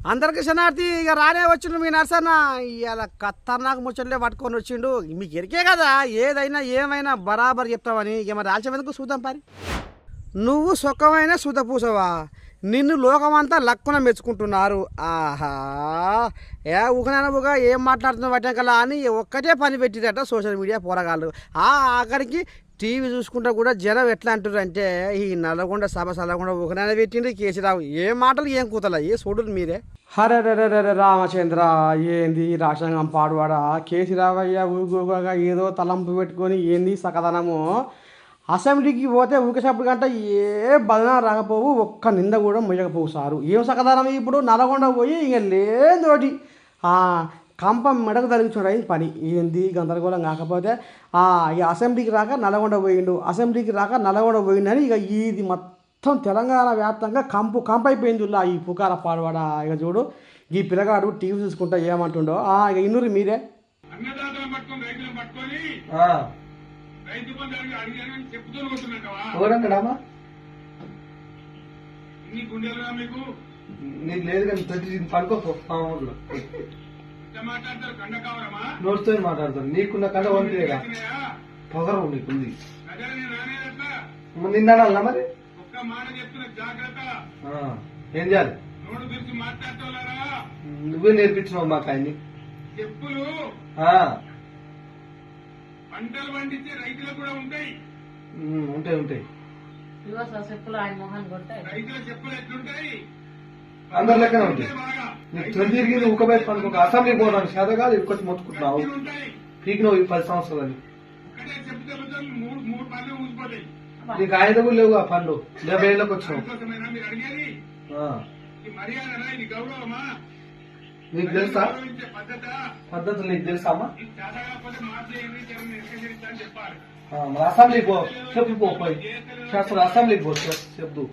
అందరికి శనార్థి ఇక రానే వచ్చిండు మీ నర్సన్న. ఇవాళ ఖతర్నాక్ ముచ్చట్లే పట్టుకొని వచ్చిండు. మీకు ఎరికే కదా ఏదైనా ఏమైనా బరాబర్ చెప్తావని. ఇక మరి ఆలస్యం ఎందుకు చూద్దాం పరి. నువ్వు సుఖమైన సుధపూసవా, నిన్ను లోకమంతా లక్కున మెచ్చుకుంటున్నారు. ఆహా ఏ ఊకనవుగా ఏం మాట్లాడుతున్నావు పట్టాకలా అని ఒక్కటే పని పెట్టిరట సోషల్ మీడియా పోరగాళ్ళు. ఆఖరికి టీవీ చూసుకుంటా కూడా జనం ఎట్లా అంటారు అంటే ఈ నల్లగొండ సభ సల్లగొండ ఊకనైనా పెట్టిండ్రు కేసీరావు. ఏం మాటలు ఏం కూతలా ఏ చూడరు మీరే. హరే రామచంద్ర ఏంది రాష్ట్రంగం పాడువాడ కేసీరావయ్య ఊగా ఏదో తలంపు పెట్టుకొని ఏంది సకదనము. అసెంబ్లీకి పోతే ఊకేసప్పుడు కంటే ఏ బదనా రాకపోవు, ఒక్క నింద కూడా మొయ్యకపోవు సారు. ఏం సకదనం ఇప్పుడు నల్లగొండ పోయి ఇక లేదోటి కంపం మెడకు తరిగించుడు పని. ఏంది గందరగోళం కాకపోతే ఇక అసెంబ్లీకి రాక నల్లగొండ పోయిండు, అసెంబ్లీకి రాక నల్లగొండ పోయిండని ఇక ఇది మొత్తం తెలంగాణ వ్యాప్తంగా కంపు అయిపోయింది ఈ పుకార పాడవాడ. ఇక చూడు ఈ పిల్లగాడు టీవీ చూసుకుంటా ఏమంటుండో. ఇక ఇన్నూరు మీరే నీకు లేదు కానీ పడుకోపో నోట్తో మాట్లాడతాను. నీకున్న కండ వంటలేదా పొగరు నీకుంది. నిన్న మరి ఏం చేయాలి? నువ్వే నేర్పించినావు మాకు ఆయన్ని. చెప్పులు పంటలు పండించే రైతులకు కూడా ఉంటాయి. ఉంటాయి ఉంటాయి రైతుల చెప్పులు ఎట్లుంటాయి అందరి లెక్కనే ఉంటాయి. నీకు తిరిగింది ఉక్కబెట్టి పనుకో. అసెంబ్లీకి పోవడానికి చేత కాదు ఇక్కడికి మొత్తుకుంటున్నావు. పీకినావు 10 సంవత్సరాలని. నీకు ఆయన కూడా లేవు ఆ పనులు. 70 ఏళ్ళకి వచ్చినావు. నీకు తెలుసా పద్ధతులు? నీకు తెలుసా అమ్మా? అసెంబ్లీకి పో చెప్పు. పోయి అసెంబ్లీకి పో చెప్దు.